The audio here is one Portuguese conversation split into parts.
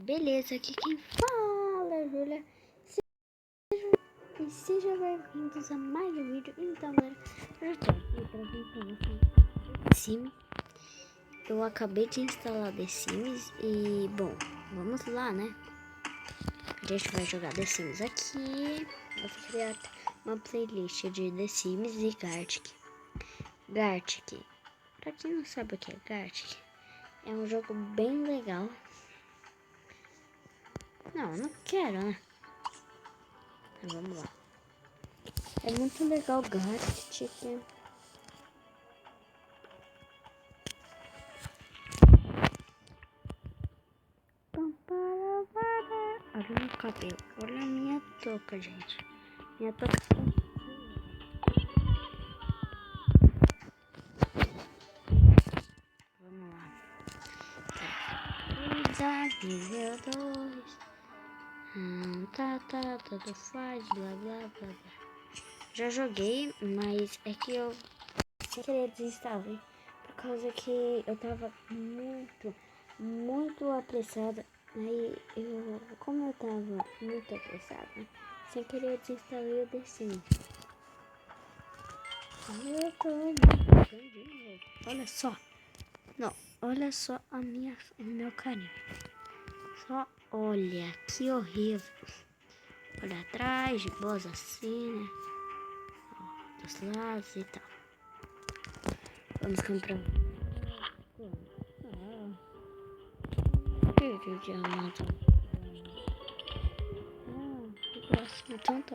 Beleza, aqui quem fala é Júlia. Sejam bem-vindos a mais um vídeo. Então, galera, eu tô aqui pra vir pra vocês The Sims. Eu acabei de instalar The Sims e, bom, vamos lá, né? A gente vai jogar The Sims aqui. Eu vou criar uma playlist de The Sims e Gartic. Gartic, pra quem não sabe o que é Gartic, é um jogo bem legal. Não quero, né? Mas vamos lá. É muito legal Gartic. Olha o meu cabelo. Olha a minha touca, gente. Minha touca. Vamos lá. Nível 2. Tudo faz, blá blá blá blá. Já joguei, mas é que eu sem querer desinstalei. Por causa que eu tava muito apressada. Aí como eu tava muito apressada, sem querer desinstalei o The Sims. Eu tô de novo. Olha só. Não, olha só o meu carinho. Só olha, que horrível. Olha atrás, de boas assim, né? Ó, dos lados e tal. Vamos comprar que diamante. Que próximo tanto.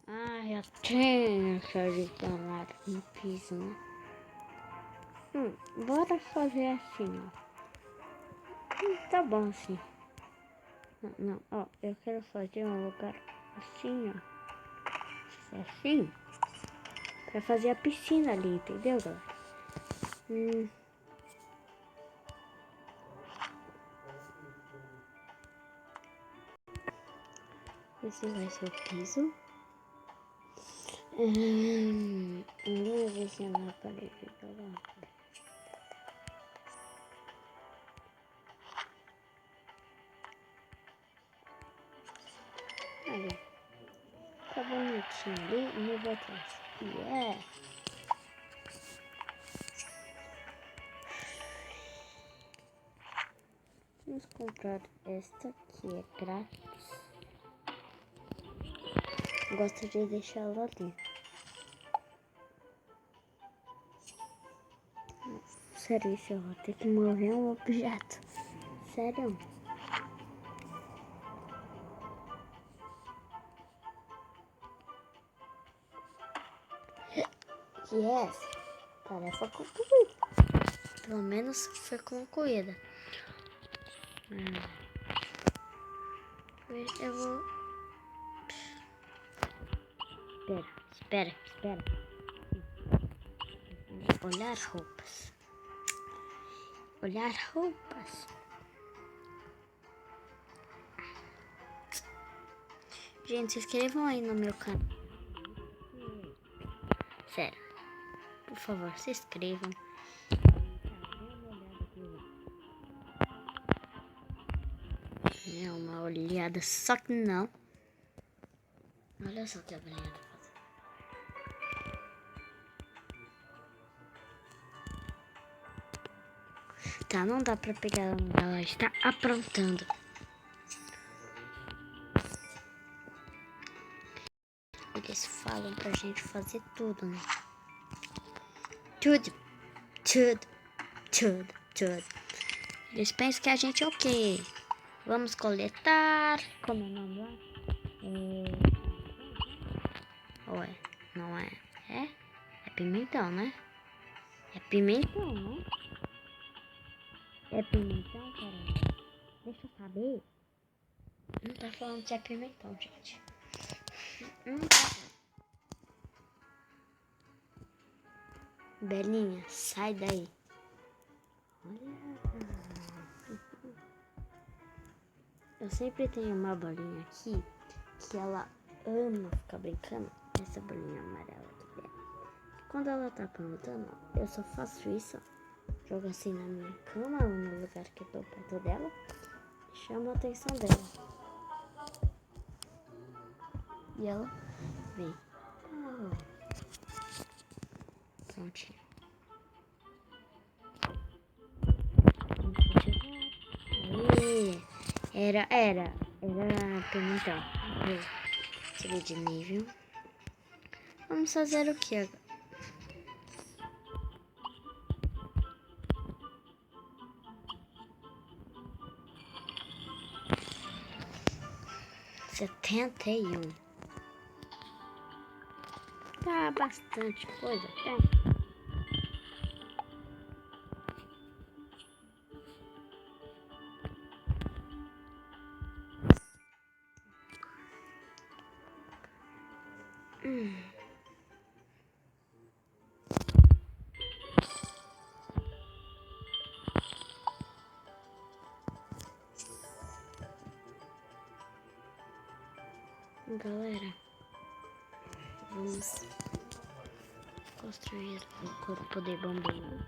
Já tenho essa instalada no piso, né? Bora fazer assim, ó. Tá bom assim. Não, ó, eu quero fazer um lugar assim, ó. Assim. Pra fazer a piscina ali, entendeu, galera? Esse vai ser o piso. Vamos ver se na parede tá lá. Olha, tá bonitinho ali e eu vou atrás. Yeah! Vamos comprar esta que é grátis. Gosto de deixar ela ali. Sério, isso eu vou ter que mover um objeto. Sério? Yes! Tarefa concluída. Pelo menos foi concluída. Eu vou... Espera. Olhar roupas. Gente, se inscrevam aí no meu canal. Sério. Por favor, se inscrevam. É uma olhada, só que não. Olha só que olhada. Tá, não dá pra pegar ela, ela está aprontando. Eles falam pra gente fazer tudo, né? Tudo. Eles pensam que a gente é o quê? Vamos coletar. Como é o nome lá? Ué, não é? É pimentão, né? É pimentão, né? É pimentão, cara? Deixa eu saber. Não tá falando que é pimentão, gente. Não tá. Belinha, sai daí. Olha. Eu sempre tenho uma bolinha aqui que ela ama ficar brincando. Essa bolinha amarela aqui dela. Quando ela tá aprontando, eu só faço isso. Jogo assim na minha cama ou no lugar que eu tô perto dela. Chama a atenção dela. E ela vem. Prontinho. Era perguntar. Vou subir de nível. Vamos fazer o que agora? Setenta e um. Tá bastante coisa, tá? Galera, vamos construir o corpo de bombeiro.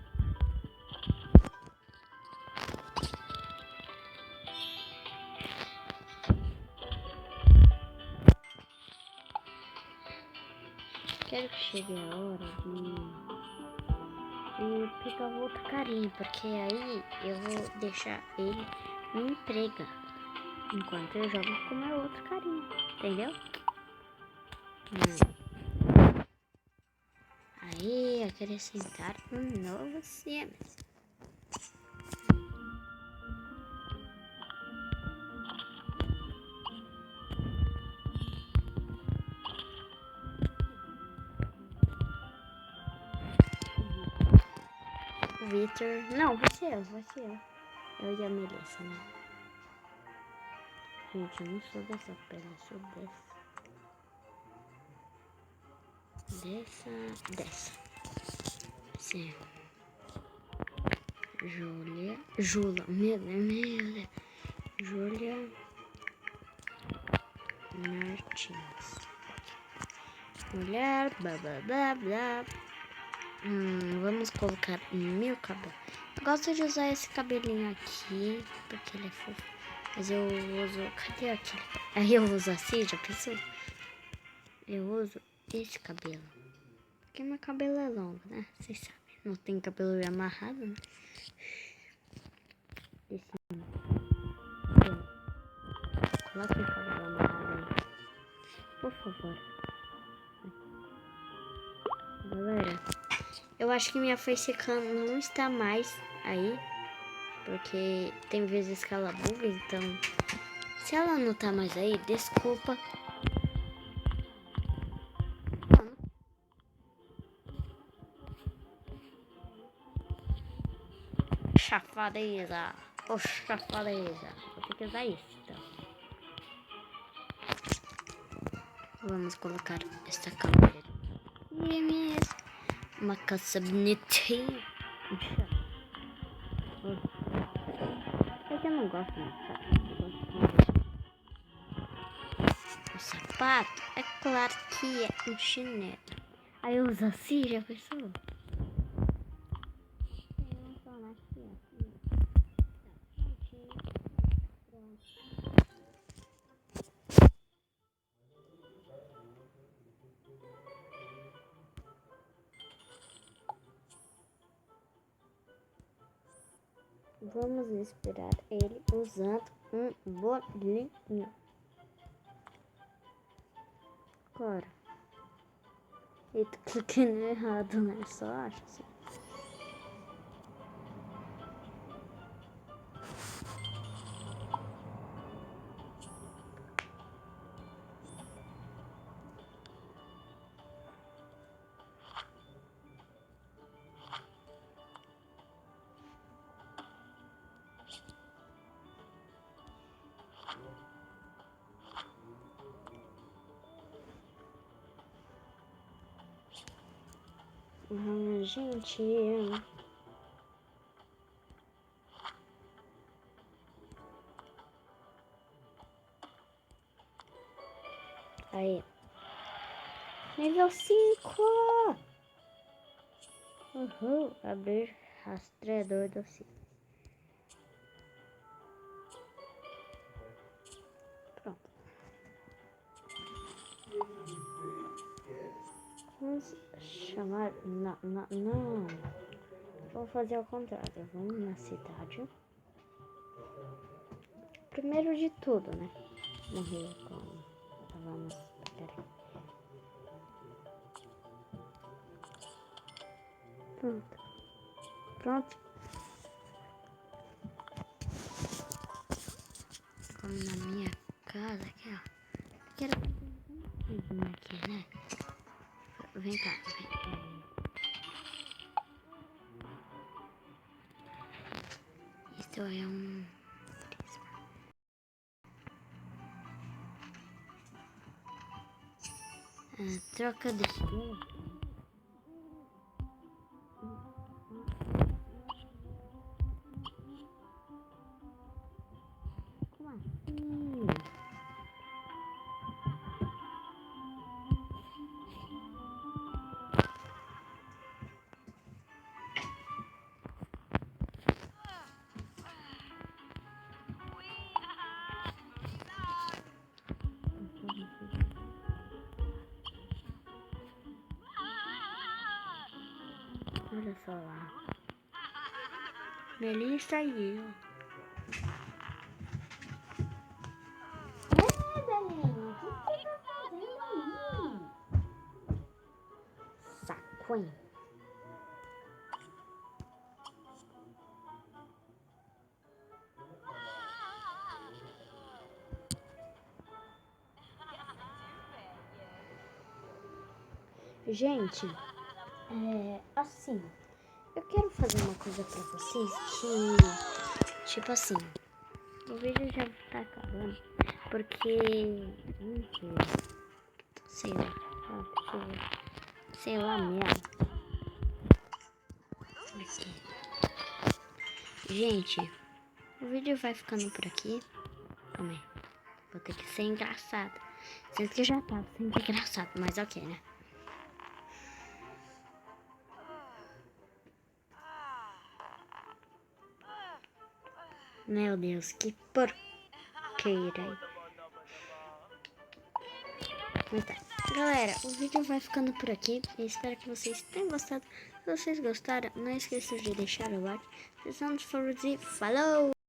Quero que chegue a hora de pegar o outro carinha, porque aí eu vou deixar ele me emprega enquanto eu jogo com o meu outro carinha, entendeu? Aí acrescentar um novo Sims. Victor, não, vai ser eu. Eu e a Melissa, né? Gente, eu não sou dessa pele, eu sou dessa. Sim. Jula, meu Deus. Júlia Martins. Mulher, blá blá blá blá. Vamos colocar meu cabelo. Eu gosto de usar esse cabelinho aqui, porque ele é fofo. Mas eu uso... Cadê aquele? Aí eu uso assim, já pensou? Eu uso esse cabelo. Porque meu cabelo é longo, né? Vocês sabem. Não tem cabelo amarrado, né? Esse coloque o cabelo amarrado aí. Por favor. Galera, eu acho que minha facecam não está mais aí. Porque tem vezes que ela buga, então... Se ela não tá mais aí, desculpa. Chafadeza. Ô, chafadeza. Vou ter que usar isso, então. Vamos colocar essa câmera. Uma caça bonitinha. É que eu não gosto muito, o sapato, é claro que é um chinelo. Aí eu uso assim, já pensou? Vamos esperar ele usando um bolinho. Claro. Eu tô clicando errado, né? Só acho assim. Gente. Aí. Nível 5. Abrir rastreador do sítio. chamar... Não, não, não. Vou fazer ao contrário. Vamos na cidade. Primeiro de tudo, né? Morrer com... Vamos... Peraí. Pronto. Pronto. Como na minha casa aqui, ó. Quero... Aqui, né? Vem cá. Vem. Isso é um... troca de cor. Como assim? Olha só lá. Melissa e eu. Saco, hein? Gente, assim, eu quero fazer uma coisa pra vocês que, tipo assim, o vídeo já tá acabando, porque, sei lá, sei lá mesmo. Aqui. Gente, o vídeo vai ficando por aqui. Calma aí, vou ter que ser engraçado. Sendo que já tá sendo engraçado, mas ok, né? Meu Deus, que porqueira aí. Mas tá. Galera, o vídeo vai ficando por aqui. Eu espero que vocês tenham gostado. Se vocês gostaram, não esqueçam de deixar o like. Vocês vão falou!